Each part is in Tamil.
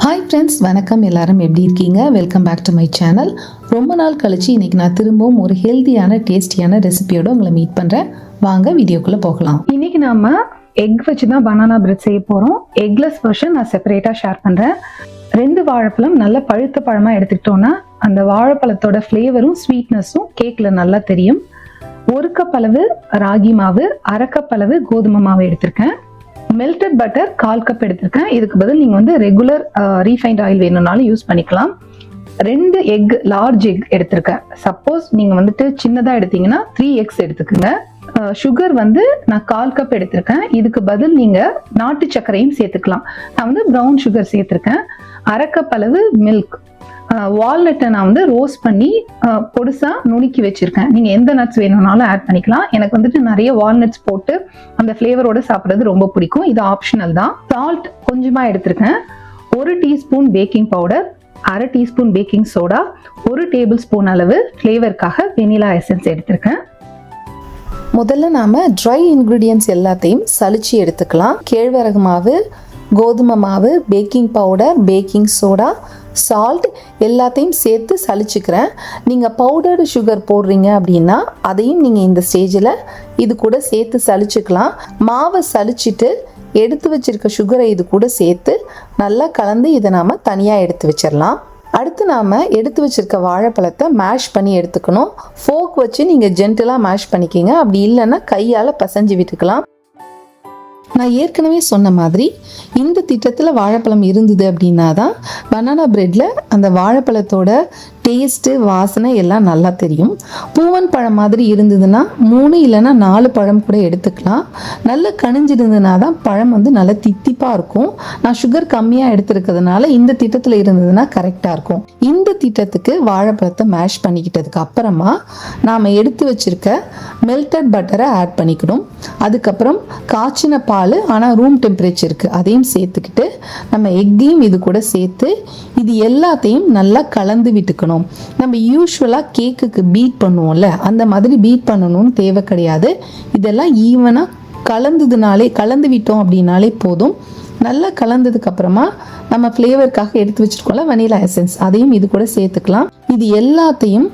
ஹாய் ஃப்ரெண்ட்ஸ், வணக்கம். எல்லாரும் எப்படி இருக்கீங்க? Welcome back to my channel. ரொம்ப நாள் கழிச்சு இன்றைக்கி நான் திரும்பவும் ஒரு ஹெல்த்தியான டேஸ்டியான ரெசிபியோடு உங்களை மீட் பண்ணுறேன். வாங்க வீடியோக்குள்ளே போகலாம். இன்றைக்கி நாம் எக் வச்சு தான் பனானா பிரெட் செய்ய போகிறோம். எக்லெஸ் வெர்ஷன் நான் செப்பரேட்டாக ஷேர் பண்ணுறேன். 2 வாழைப்பழம் நல்ல பழுத்த பழமாக எடுத்துக்கிட்டோன்னா அந்த வாழைப்பழத்தோட ஃப்ளேவரும் ஸ்வீட்னஸும் கேக்கில் நல்லா தெரியும். 1 கப் அளவு ராகி மாவு, 1/2 கப் அளவு கோதுமை மாவு எடுத்திருக்கேன். மெல்டட் பட்டர் 1/4 கப் எடுத்திருக்கேன். இதுக்கு பதில் நீங்கள் வந்து ரெகுலர் ரீஃபைண்ட் ஆயில் வேணும்னாலும் யூஸ் பண்ணிக்கலாம். 2 எக், லார்ஜ் எக் எடுத்திருக்கேன். சப்போஸ் நீங்கள் வந்துட்டு சின்னதாக எடுத்தீங்கன்னா 3 எக்ஸ் எடுத்துக்கோங்க. சுகர் வந்து நான் 1/4 கப் எடுத்திருக்கேன். இதுக்கு பதில் நீங்கள் நாட்டு சர்க்கரையும் சேர்த்துக்கலாம். நான் வந்து ப்ரௌன் சுகர் சேர்த்துருக்கேன். 1/2 கப் அளவு மில்க். வால்நட்டை நான் வந்து ரோஸ்ட் பண்ணி பொடிசாக நுணுக்கி வச்சுருக்கேன். நீங்கள் எந்த நட்ஸ் வேணும்னாலும் ஆட் பண்ணிக்கலாம். எனக்கு வந்துட்டு நிறைய வால்நட்ஸ் போட்டு அந்த ஃப்ளேவரோடு சாப்பிட்றது ரொம்ப பிடிக்கும். இது ஆப்ஷனல் தான். சால்ட் கொஞ்சமாக எடுத்திருக்கேன். 1 teaspoon baking powder, 1/2 teaspoon baking soda, 1 table spoon அளவு ஃப்ளேவருக்காக வெனிலா எசன்ஸ் எடுத்திருக்கேன். முதல்ல நாம் ட்ரை இன்க்ரீடியன்ட்ஸ் எல்லாத்தையும் சலிச்சு எடுத்துக்கலாம். கேழ்வரகு மாவு, கோதுமை மாவு, baking powder, baking soda, salt எல்லாத்தையும் சேர்த்து சலிச்சுக்கிறேன். நீங்கள் பவுடர்டு சுகர் போடுறீங்க அப்படின்னா அதையும் நீங்கள் இந்த ஸ்டேஜில் இது கூட சேர்த்து சலிச்சுக்கலாம். மாவை சலிச்சுட்டு எடுத்து வச்சிருக்க சுகரை இது கூட சேர்த்து நல்லா கலந்து இதை நாம் தனியாக எடுத்து வச்சிடலாம். அடுத்து நாம் எடுத்து வச்சிருக்க வாழைப்பழத்தை மேஷ் பண்ணி எடுத்துக்கணும். ஃபோக் வச்சு நீங்கள் ஜென்டலாக மேஷ் பண்ணிக்கிங்க. அப்படி இல்லைன்னா கையால் பசைஞ்சு விட்டுக்கலாம். நான் ஏற்கனவே சொன்ன மாதிரி இந்த திட்டத்தில் வாழைப்பழம் இருந்தது அப்படின்னா தான் பனானா பிரெட்டில் அந்த வாழைப்பழத்தோட டேஸ்ட்டு, வாசனை எல்லாம் நல்லா தெரியும். பூவன் பழம் மாதிரி இருந்ததுன்னா 3 இல்லைன்னா 4 பழம் கூட எடுத்துக்கலாம். நல்ல கனிஞ்சிருந்ததுனா தான் பழம் வந்து நல்லா தித்திப்பாக இருக்கும். நான் சுகர் கம்மியாக எடுத்துருக்கிறதுனால இந்த திட்டத்தில் இருந்ததுன்னா கரெக்டாக இருக்கும். இந்த திட்டத்துக்கு வாழைப்பழத்தை மேஷ் பண்ணிக்கிட்டதுக்கு அப்புறமா நாம் எடுத்து வச்சிருக்க மெல்டட் பட்டரை ஆட் பண்ணிக்கணும். அதுக்கப்புறம் காய்ச்சின பால், ஆனால் ரூம் டெம்பரேச்சருக்கு, அதையும் சேர்த்துக்கிட்டு நம்ம எக்கையும் இது கூட சேர்த்து இது எல்லாத்தையும் நல்லா கலந்து விட்டுக்கணும். நம்ம யூஸ்வலாக கேக்குக்கு பீட் பண்ணுவோம்ல, அந்த மாதிரி பீட் பண்ணணும்னு தேவை கிடையாது. இதெல்லாம் ஈவனாக கலந்து விட்டோம் அப்படின்னாலே போதும். நல்லா கலந்ததுக்கு அப்புறமா நம்ம ஃப்ளேவருக்காக எடுத்து வச்சிருக்கோம்ல வெனிலா எசன்ஸ், அதையும் இது கூட சேர்த்துக்கலாம். இது எல்லாத்தையும்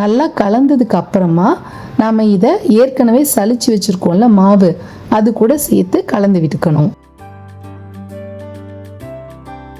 நல்லா கலந்ததுக்கு அப்புறமா நாம் இதை ஏற்கனவே சலிச்சு வச்சிருக்கோம்ல மாவு, அது கூட சேர்த்து கலந்து விட்டுக்கணும்.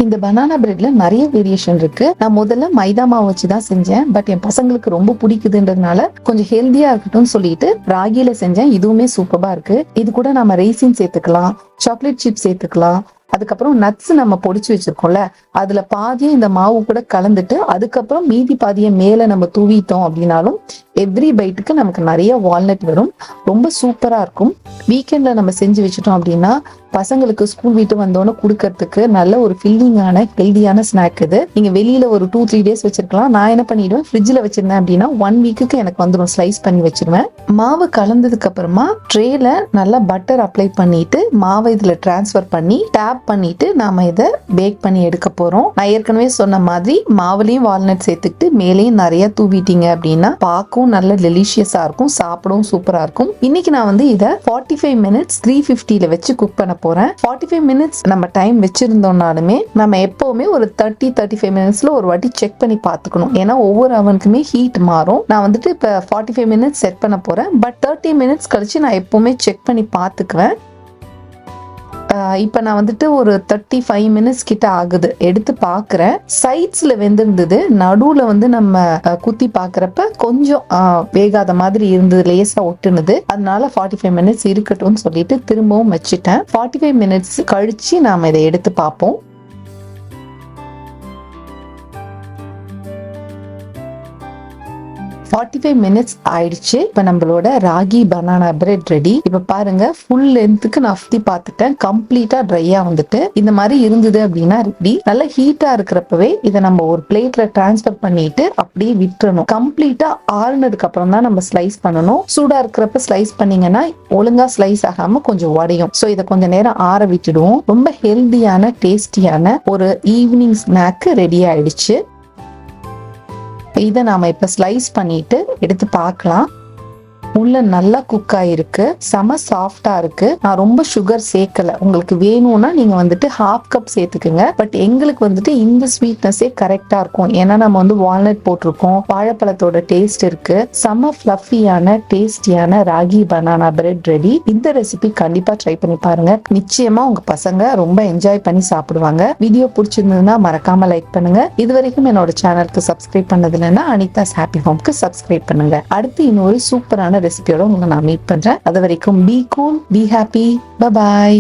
இந்த பனானா பிரெட்ல நிறைய வேரியேஷன் இருக்கு. நான் முதல்ல மைதா மாவு வச்சு தான் செஞ்சேன். பட் என் பசங்களுக்கு ரொம்ப பிடிக்குதுன்றதுனால கொஞ்சம் ஹெல்தியா இருக்கட்டும்னு சொல்லிட்டு ராகில செஞ்சேன். இதுவுமே சூப்பரா இருக்கு. இது கூட நம்ம ரெய்சின் சேர்த்துக்கலாம், சாக்லேட் சிப்ஸ் சேர்த்துக்கலாம். அதுக்கப்புறம் நட்ஸ் நம்ம பொடிச்சு வச்சிருக்கோம்ல, அதுல பாதியை இந்த மாவு கூட கலந்துட்டு அதுக்கப்புறம் மீதி பாதியை மேல நம்ம தூவிட்டோம் அப்படின்னாலும் எவ்ரி பைட்டுக்கு நமக்கு நிறைய வால்நட் வரும். ரொம்ப சூப்பரா இருக்கும். வீக்கெண்ட்ல நம்ம செஞ்சு வச்சுட்டோம் அப்படின்னா பசங்களுக்கு ஸ்கூல் விட்டு வந்தோன்னு கொடுக்கறதுக்கு நல்ல ஒரு ஃபில்லிங்கான ஹெல்தியான ஸ்நாக் இது. நீங்க வெளியில ஒரு 2-3 டேஸ் வச்சிருக்கலாம். நான் என்ன பண்ணிடுவேன், ஃப்ரிட்ஜில் வச்சிருந்தேன் அப்படின்னா 1 வீக்குக்கு எனக்கு வந்துடும். ஸ்லைஸ் பண்ணி வச்சிருவேன். மாவு கலந்ததுக்கு அப்புறமா ட்ரேல நல்லா பட்டர் அப்ளை பண்ணிட்டு மாவை இதுல டிரான்ஸ்ஃபர் பண்ணி டேப் பண்ணிட்டு நாம இதை பேக் பண்ணி எடுக்க போறோம். நான் ஏற்கனவே சொன்ன மாதிரி மாவுலையும் வால்நட் சேர்த்துக்கிட்டு மேலேயும் நிறைய தூவிட்டீங்க அப்படின்னா பார்க்கவும் நல்ல டெலிஷியஸா இருக்கும், சாப்பிடவும் சூப்பரா இருக்கும். இன்னைக்கு நான் வந்து இதை 45 மினிட்ஸ் 350ல வச்சு குக் பண்ண போறேன். 45 மினிட்ஸ் நம்ம டைம் வச்சிருந்தோம்னாலுமே நம்ம எப்பவுமே ஒரு 30-35 மினிட்ஸ்ல ஒரு வாட்டி செக் பண்ணி பார்த்துக்கணும். ஏன்னா ஒவ்வொரு அவனுக்குமே ஹீட் மாறும். நான் வந்துட்டு இப்போ 45 மினிட்ஸ் செட் பண்ண போறேன். பட் 30 மினிட்ஸ் கழிச்சு நான் எப்பவுமே செக் பண்ணி பார்த்துக்குவேன். இப்போ நான் வந்துட்டு ஒரு 35 மினிட்ஸ் கிட்ட ஆகுது. எடுத்து பார்க்குறேன். சைட்ஸில் வெந்திருந்தது. நடுவில் வந்து நம்ம குத்தி பார்க்குறப்ப கொஞ்சம் வேகாத மாதிரி இருந்தது, லேசாக ஒட்டுனது. அதனால 45 மினிட்ஸ் இருக்கட்டும்னு சொல்லிட்டு திரும்பவும் வச்சுட்டேன். 45 மினிட்ஸ் கழிச்சு நாம் இதை எடுத்து பார்ப்போம். 45 மினிட்ஸ் ஆயிடுச்சு. இப்ப நம்மளோட ராகி பனானா பிரெட் ரெடி. இப்ப பாருங்க, ஃபுல் லென்த்துக்கு நான் சுத்தி பார்த்துட்டேன். கம்ப்ளீட்டா ட்ரையா வந்துட்டு இந்த மாதிரி இருந்தது அப்படின்னா ரெடி. நல்லா ஹீட்டா இருக்கிறப்பவே இதை நம்ம ஒரு பிளேட்ல டிரான்ஸ்ஃபர் பண்ணிட்டு அப்படியே விட்டுறணும். கம்ப்ளீட்டா ஆறுனதுக்கு அப்புறம் தான் நம்ம ஸ்லைஸ் பண்ணணும். சூடா இருக்கிறப்ப ஸ்லைஸ் பண்ணீங்கன்னா ஒழுங்கா ஸ்லைஸ் ஆகாம கொஞ்சம் உடையும். ஸோ இதை கொஞ்ச நேரம் ஆற விட்டுடுவோம். ரொம்ப ஹெல்தியான டேஸ்டியான ஒரு ஈவினிங் ஸ்நாக் ரெடி ஆயிடுச்சு. இதை நாம இப்ப ஸ்லைஸ் பண்ணிட்டு எடுத்து பார்க்கலாம். உள்ள நல்லா குக் ஆயிருக்கு, செம சாஃப்டா இருக்கு. நான் ரொம்ப சுகர் சேர்க்கல. உங்களுக்கு வேணும்னா நீங்க வந்துட்டு 1/2 கப் சேர்த்துக்குங்க. பட் எங்களுக்கு வந்துட்டு இந்த ஸ்வீட்னஸே கரெக்டா இருக்கும். ஏன்னா நம்ம வந்து வால்நட் போட்டிருக்கோம், வாழைப்பழத்தோட டேஸ்ட் இருக்கு. செம ஃப்ளஃபியான டேஸ்டியான ராகி பனானா பிரெட் ரெடி. இந்த ரெசிபி கண்டிப்பா ட்ரை பண்ணி பாருங்க. நிச்சயமா உங்க பசங்க ரொம்ப என்ஜாய் பண்ணி சாப்பிடுவாங்க. வீடியோ பிடிச்சிருந்ததுன்னா மறக்காம லைக் பண்ணுங்க. இது வரைக்கும் என்னோட சேனலுக்கு சப்ஸ்கிரைப் பண்ணது இல்லைன்னா அனிதாஸ் ஹாப்பி ஹோம்க்கு சப்ஸ்கிரைப் பண்ணுங்க. அடுத்து இன்னொரு சூப்பரான ரெசிபியோட உங்களை நான் மீட் பண்றேன். அது வரைக்கும் be cool, be happy, bye bye.